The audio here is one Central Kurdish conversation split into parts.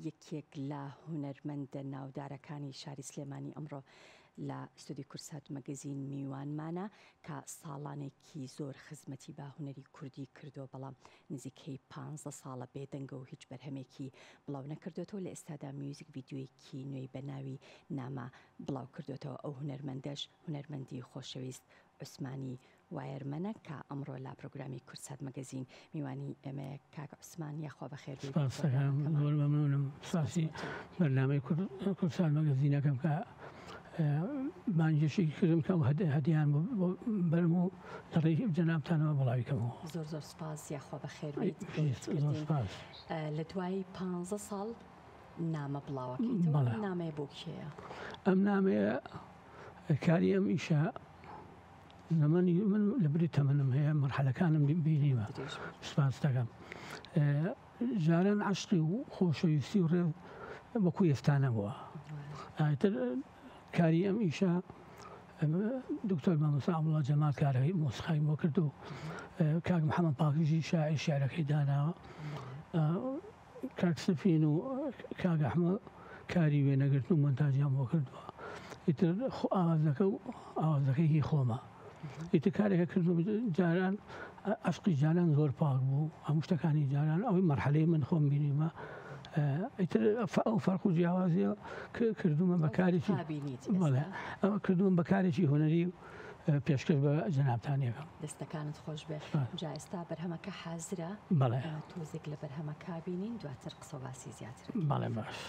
یەکێک لە هونەرمەندە ناودارەکانی شاری سلێمانی ئەمڕۆ لە ستودیۆ کورسات مەگەزین میوانمانە کە ساڵانێکی زۆر خزمەتی بە هونەری کوردی کردو، بەڵام نزیکەی 15 ساڵە بێدەنگە و هیچ بەرهەمێکی بڵاو نەکردوێتەوە. لە ئێستادا میوزیک ڤیدیۆیەکی نوێی بە ناوی نامە بڵاو کردوێتەوە. ئەو هونەرمەندەش هونەرمەندی خۆشەویست عوسمانی وایەرمەنە کە ئەمڕۆ لە پرۆگرامی کورسات مەگەزین میوانی ئێمەیە. کاک عوسمان یاخوا بەخێر بێت. زۆر مەمنونم سپاسی بەرنامەی کورسات مەگەزینەکەم کە مانجێشی کردم کە هەدیان بەرم و دەڕێی جەنابتانەوە بڵاویکەمەوە. زۆر زۆر سپاس یاخوا بەخێر بێت. لە دوای 15 ساڵ نامە بڵاوەکەیتەوە. نامەیە بۆ کێیە؟ ئەم نامەیە کاری ئەم ئیشە زەمانی من لە بری تەمەنم هەیە، مەرحەلەکانم بینیوە. سپاس دەکەم. جاران عەشقی و خۆشەویستی و ڕێو وەکو ئێستانە بووە. کاری ئەم ئیشە دکتۆر مامۆستا عەبدوڵڵا جەمال کارەکەی مۆسیقای بۆ کرد و کاک محەممەد پاکیژی شاعیر شیعرەکەی داناوە. کاک سەفین و کاک ئەحمەد کاری وێنەگرتن و مۆنتاژیان بۆ کردووە. ئیتر ئاوازەکەی هی خۆمە. ئیتر کارێکە کردو جاران عەشقی جاران زۆر پاک بوو، هەموو شتەکانی جاران ئەوەی مەرحەلەی من خۆم بینیمە. ئەو فەرق و جیاوازیە کردومە بەکارێکی کردوم بەکارێکی هونەری و پێشکەش بە جەنابتانیەکەم. دەستەکانت خۆش بێت. جا ئێستا بەرهەمەکە حازرە، تۆزێک لە بەرهەمەکە بینین، دواتر قسە و باسی زیاتر. بەڵێ باش.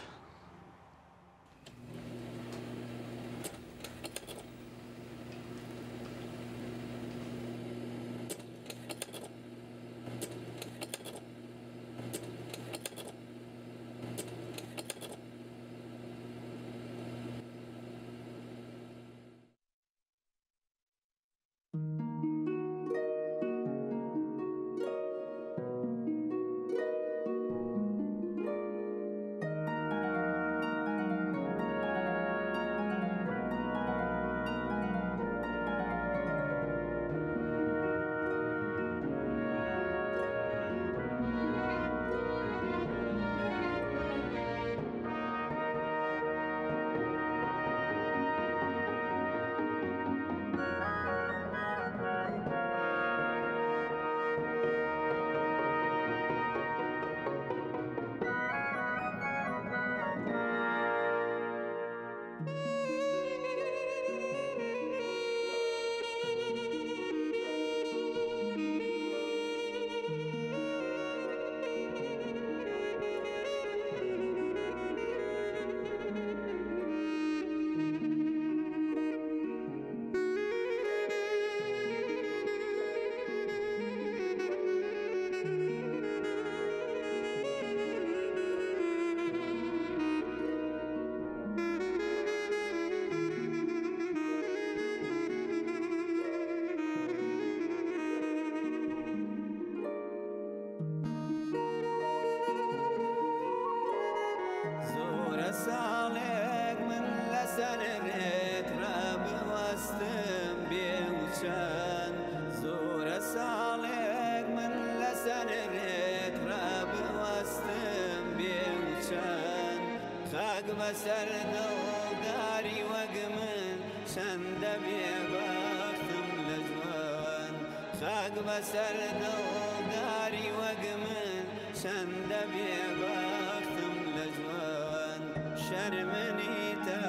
بەسەر دڵداری وەک من چەندە بێبەختم لە جوان، خاک بەسەر دڵداری وەک من چەندە بێبەختم لە جوان. شەرمنیتە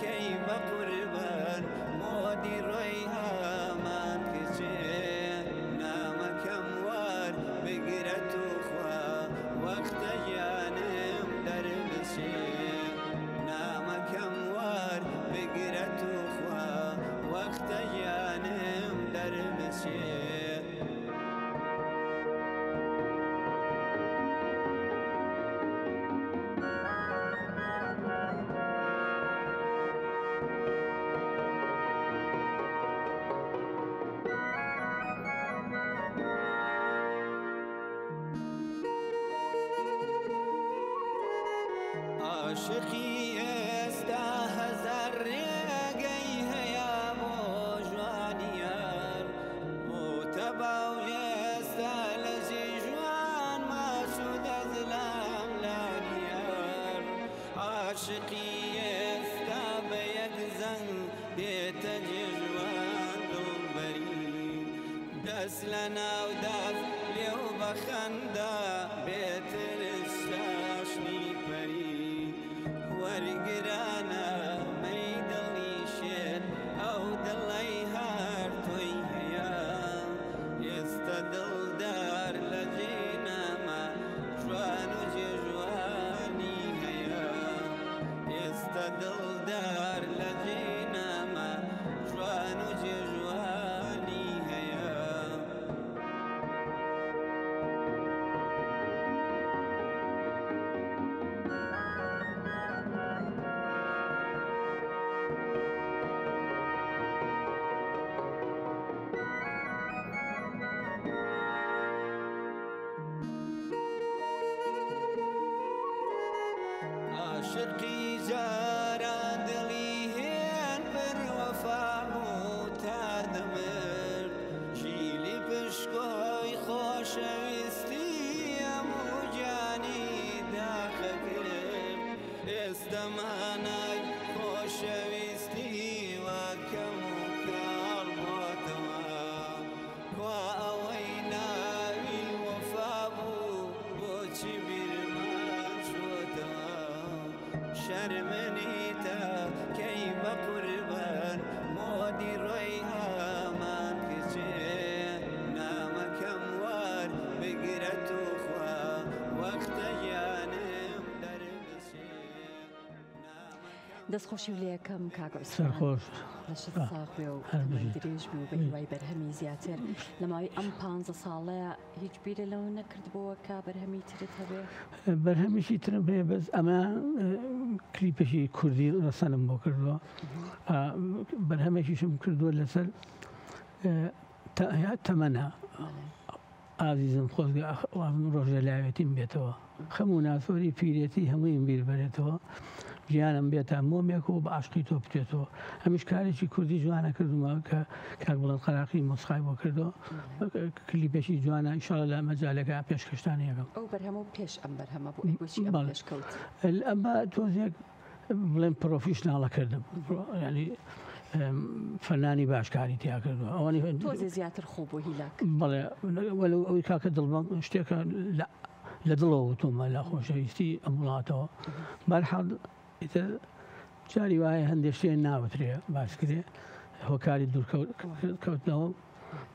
کەی بە قوربان مۆدی ڕۆی هامان کچێ، نامەکەم وار بگرە توخوا وەختە گیانم دەربچێ. وەختە گیانم دەربچێ. عاشقی ئێستا هەزار ڕێگەی هەیە بۆ ژوانیان، مۆتەبا و ئێستا لە جێ ژوان ماچ و دەزلام لانیان. عاشقی ئێستا بە یەک زەنگ دێتە جێژوان دڵبەری دەست لە ناو دەست لێو بە خەندا بێترش شاشنی پەری وەرگرانە مەی دڵی شێت ئەو دڵەی هەر تۆی هەیە ئێستا دڵدار لە جێنامە جوان و جێژوانی هەیە ئێستا دڵدار لە جێنامە جوان و جێژوانی هەیە عاشقی جاران دڵی هێن بەر وەفا بوو تا دەمرد ژیلی پشکۆی خۆشەویستی هەموو گیانی داخە کرد ئێستا مانای خۆشەویستی وەکەم و کاڵ بۆتەوە کوا ئەوەی ناوی وەفا بوو بۆچی بیرمان چۆتەوە شەرمنیتە کەی بە قوربان مۆدی ڕۆی هامان کچێ نامەکەم وار بگرە توخوا وەختە گیانم دەربچێ دەستخۆشی و لە یەکەم کاک عوسمان سەرخۆش لەشت ساغ بێ و درێژ بێ و بە هیوای بەرهەمی زیاتر لە ماوەی ئەم 15 ساڵەیە هیچ بیرە لەوە نەکردبەوە کە بەرهەمی ترت هەبێ بەرهەمیشی ترم هەیە بەس ئەمە کلیپێکی کوردی ڕەسەنم بۆ کردووە بەرهەمێکیشم کردووە لەسەر تەمەنە ئازیزم خۆزگەوازم ڕۆژە لاوێتیم بێتەوە خەموو ناسۆری پیرێتی هەموویم بیر بەرێتەوە ژیانم بێتە مۆمێک و بە عاشقی تۆ بکرێتەوە هەمیش کارێکی کوردی جوانە کردومە کە کاک بڵند قەراقی مۆسیقای بۆ کردەوە کلیپێکی جوانە ئینشاڵڵا لە مەجالێکە پێشکەشتانی یەکەم ئەو بەرهەمە پێش ئەم بەرهەمە بوو بۆچی ئەم پێشکەوت ئەمە تۆزێک بڵێن پرۆفیشناڵە کردم ینی فەنانی باشکاری تیا کردووە ئەوەی تۆزێ زیاتر خۆ بۆ هیلاک بەڵێ وەلو ئەوەی کاکە دڵبەم شتێکە لە دڵەوە وتومە لە خۆشەویستی ئەم وڵاتەوە بەرحەڵ ئیتر جاری وایە هەندێک شتێن ناوترێ باسکرێ هۆکاری دوورکەوتنەوە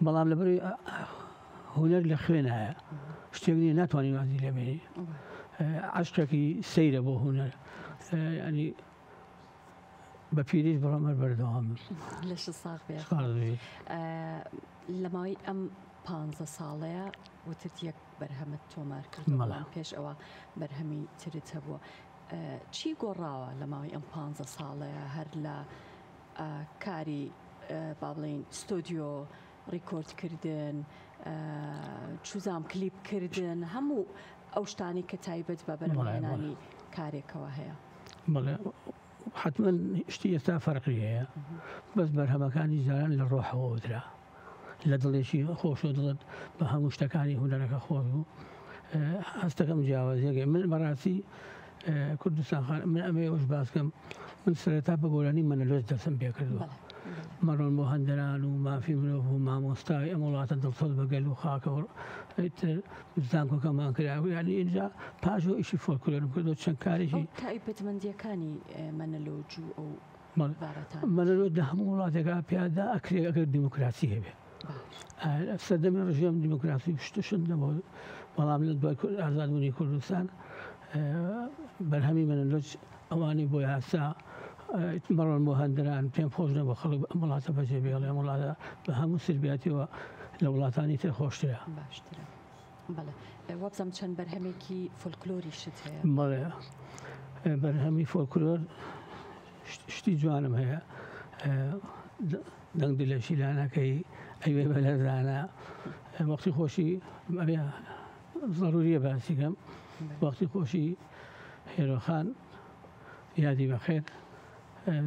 بەڵام لەبەروی هونەر لە خوێنایە شتێک نیە ناتوانانی وازی لێبێنی عەشقێکی سەیرە بۆ هونەر ینی بە پیریش بڕۆمەر بەردەوام لەش ساغ بێ لە ماوەی ئەم 15 ساڵەیە وترت یەک بەرهەمت تۆمار کردووە پێش ئەوە بەرهەمی ترت هەبووە چی گۆڕاوە لە ماوەی ئەم 15 ساڵەیە هەر لە کاری با بڵێن ستۆدیۆ ڕیکۆردکردن چوزام کلیپکردن هەموو ئەو شتانی کە تایبەت بە بەرهەمهێنانی کارێکەوە هەیە بەڵێ حتمما شتی ئێستا فەرقی هەیە بەس بەرهەمەکانی جاران لە ڕۆحەوەوترا لە دڵێکی خۆش و دڵت بە هەموو شتەکانی هونەرەکە خۆش بوو هەستەکەم جیاوازیەکەی من بەڕاستی کوردستان من ئەمەوەش باسکەم من سەرەتا بە گۆرانی مەنەلۆز دەستم پێ کردووە مەڕۆن بۆ هەندەران و مافی مرۆڤ و مامۆستای ئەم وڵاتە دڵسۆز بەگەل و خاکەوە زانکۆکەمان کرا ینی اینجا پاژۆ ئیشی فۆلکلۆرم کردو چەند کارێکی تایبەتمەندیەکانی مەنەلۆج و ئەو مەنەلۆج لە هەموو وڵاتێکا پیادا ئەکرێ ئەگەر دیموکراسی هەبێ سەردەمی ڕژێم دیموکراسی شتشن نەبوو بەڵام لە دوای ئازادبوونی کوردستان بەرهەمی مەنەلۆج ئەوانی بۆ یاسا مەڕۆن بۆ هەندەران پێم خۆش نەبوو خەڵک ئەم وڵاتە بەجێ بێڵێ ئەم وڵاتە بە هەموو سربیاتیەوە لە وڵاتانی تر خۆشترە باشترە بەڵێ وەبزەم چەند بەرهەمێکی فۆلکلۆری شت هەیە بەڵێ بەرهەمی فۆلکلۆر شتی جوانم هەیە دەنگ لە شیلانەکەی ئەوێ بە لەرزانە وەختی خۆشی ئەبێ ضروریە باسیکەم وەختی خۆشی هێرۆخان یادی بەخێر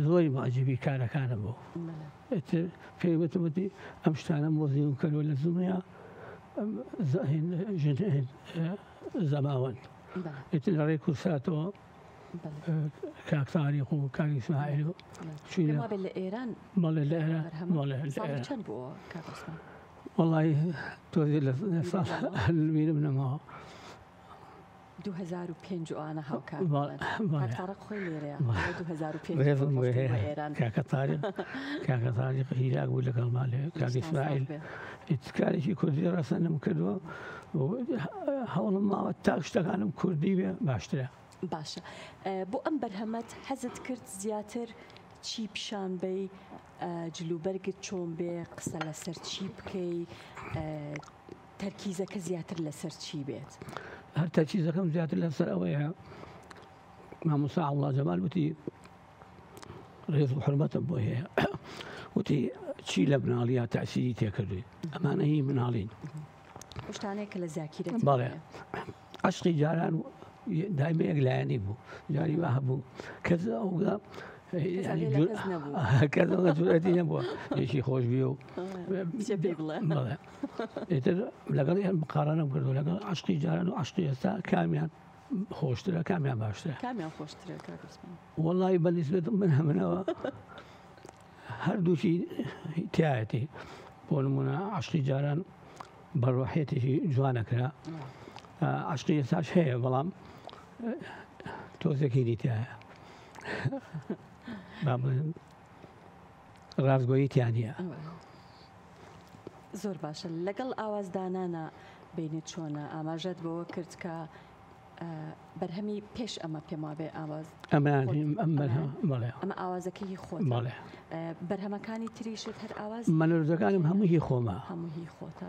زۆری ماجبی کارەکانم بوو پێوەتی ئەم شتانم بۆ زیون کردوە لە زومەیە زەماوەند ئێتر لە ڕێی کورساتەوە کاک تاریخ و کاک ئیسماعیل و پێما بێت لە ئێران بەڵێ لە ئێران ساڵی چەند بووە کاک عوسمان؟ وەڵی تۆزی لە ساڵ هەلویرم نەماوە 2005 ئەوانە هاوکار بەڵێ تاڕق خۆی لێرەیە 2005 ڕێزم بۆ هەیە ئێران کاکە تاریخ هیراک بوو لەگەڵمان لێ کاک ئیسماعیل هیچ کارێکی کوردی ڕەسەنم کردووە هەوڵم ماوە تا شتەکانم کوردی بێ باشترە. باشە بۆ ئەم بەرهەمەت حەزت کرد زیاتر چی پیشانبەی جلوبەرگت چۆن بێ قسە لەسەر چی بکەی تەرکیزەکە زیاتر لەسەر چی بێت؟ هەر تەرکیزەکەم زیاتر لەسەر ئەوەیە مامۆستا عەوڵا جەمال وتی ڕێز و حورمەتم بۆ هەیە وتی چی لە مناڵیە تەسیری تێکردووی ئەمانە هی مناڵین شتانێکە لە زاکیرەت بەڵێ عەشقی جاران دایمە یەکلایەنی بوو جاری وا هەبوو کەس ئەوگە کەسەوە جورەتی نەبووە هێشی خۆشبی و بڵێ ئێتر لەگەڵ مقارانەم کردو لەگەڵ عەشقی جاران و عەشقی ئێستا کامیان خۆشترە کامیان باشترە؟ کامیان خۆشترە کاک عوسمان؟ وەڵی بەنسبەت من هەمنەوە هەردووشی تایەتی بۆ نمونە عەشقی جاران بەڕۆحێتێکی جوانەکرا عەشقی ئێستاش هەیە بەڵام تۆزێکی دیتایە با بڵێن ڕازگۆیی تیانە. زۆر باشە لەگەڵ ئاوازدانانە بینێت چۆنە ئاماژەت بەوە کرد کە بەرهەمی پێش ئەمە پێما بێ ئاواز ئەمە ئاوازەکەی خۆت بەرهەمەکانی تریشت هەر ئاواز مەلۆرجەکانم هەمووی خۆمە هەمووی خۆتە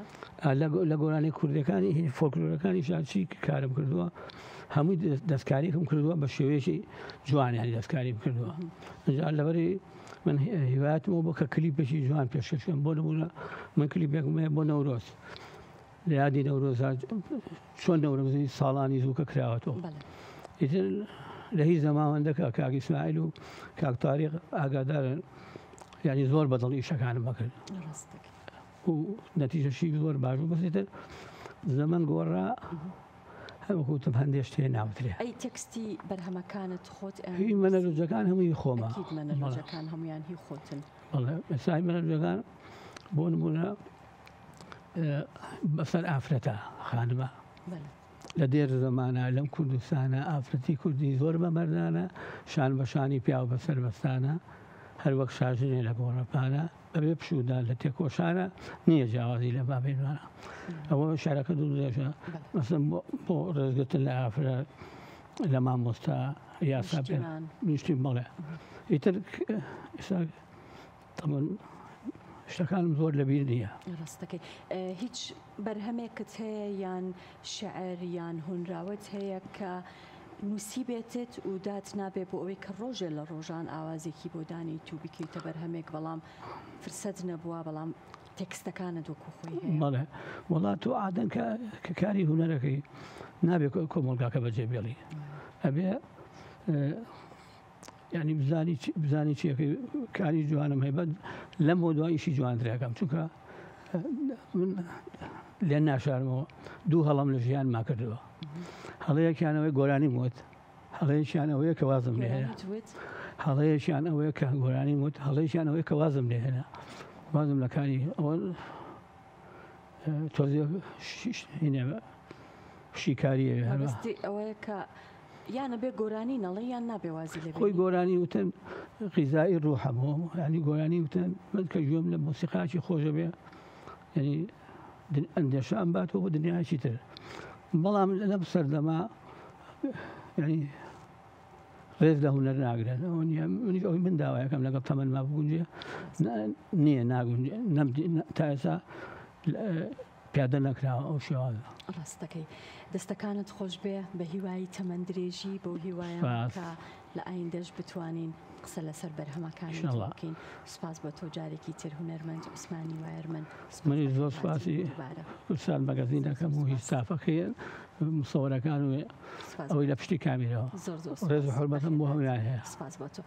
لە گۆرانی کوردەکانی فۆلکلۆرەکانی شاچی کارم کردووە هەمووی دەستکاریکم کردووە بە شێوەیەکی جوانیانی دەستکاریم کردووە ئەجار لەبەری من هیوایەتمەوە بۆ کە کلیپێکی جوان پێشکەشم بۆ نمونە من کلیپێکم هەیە بۆ نەورۆز لە یادی نەورۆزا چۆن نەورۆزی ساڵانی زووکە کراوەتەوە ئیتر لە هیچ زەماوەندەکە کاک ئیسماعیل و کاک تاریق ئاگادارن یعنی زۆر بەدڵ ئیشەکانم بەکرد و نەتیجەشی زۆر باش و بەسێتر زەمن گۆڕا هەوەکوتم هەندێک شتێ ناوترێ ئەی تێکستی بەرهەمەکانت خۆت هی مەنەرۆجەکان هەمووی خۆمە مەنەرۆجەکان هەمویان هی خۆتن بەڵێ ئێستا مەنەرۆجەکان بۆ نمونە بەسەر ئافرەتە خانمە لە دێر زەمانە لەم کوردستانە ئافرەتی کوردی زۆر بە مەردانە شان بەشانی پیا و بەسەر بەستانە هەر وەک شاژنێ لە گۆڕەپانە بەبێ پشودا لە تێکۆشانە نییە جیاوازی لە بابێنوانە ئەوە شارەکە دوو درێژە مەسەڵەن بۆ ڕێزگرتن لە ئافرەت لە مامۆستا یاسا نیشتیم بەڵێ ئیتر شتەکانم زۆر لەبیر نییە ڕاستەکەی هیچ بەرهەمێکت هەیە یان شعر یان هونراوت هەیە کە نووسی بێتت و دات نابێ بۆ ئەوەی کە ڕۆژێ لە ڕۆژان ئاوازێکی بۆ دانی تو بکەیتە بەرهەمێک بەڵام فرسەت نەبووە بەڵام تێکستەکانت وەکو خۆی هەیە بەڵێ وڵات و عادەن کە کاری هونەرەکەی نابێت کۆمەلگاکە بەجێبێڵی ئەبێ ینی بزانی چیەکەی کاری جوانم هەیە لەم بۆ دواییشی جوانترەکەم چونکە من لێ ناشارمەوە دوو هەڵم لە ژیان ما کردەوە هەڵەیەکیانەوەی گۆرانی وت هەڵەیەکیان ئەوەیە کە وازم لێ هەیە هەڵەیەکیان ئەوەیە کە گۆرانی وت هەڵەیەکیان ئەوەیە کە وازم لێ هێنا وازم لە کاری ئەوە تۆزێ شیکاریە ئەوەیە کە یانە بێ گۆرانی نەڵێ یان نابێ وازی لێ خۆی گۆرانی وتن غیزایی ڕوحەمەوە ینی گۆرانی وتن من کە گوێم لە مۆسیقاکی خۆشە بێ ینی ئەندێشە باتەوە بۆ دنیایکی تر بەڵام لەم سەردەما ینی ڕێز لە هونەر ناگرێن منیش ئەوی من داوایەکەم لەگەڵ تەمەنما بگونجێ نییە ناگونجێ تا ئێستا پیادە نەکراوە ئەو شێوازە ڕاستەکەی دەستەکانت خۆش بێ بە هیوایی تەمەند درێژی بۆ هیوایە کە لە ئایندەش بتوانین قسە لەسەر بەرهەمەکانی بکەین سوپاس بۆ تۆ جارێکی تر هونەرمەند عوسمانی وایەرمەند منی زۆر سوپاسی کورسان مەگەزینەکەم و هیچ ستافەکەی مسەوەرەکان و ئەوەی لە پشتی کامیرەوە ڕێز و حورمەتم بۆ هەمویان هەیە. سپاس بۆ تۆ.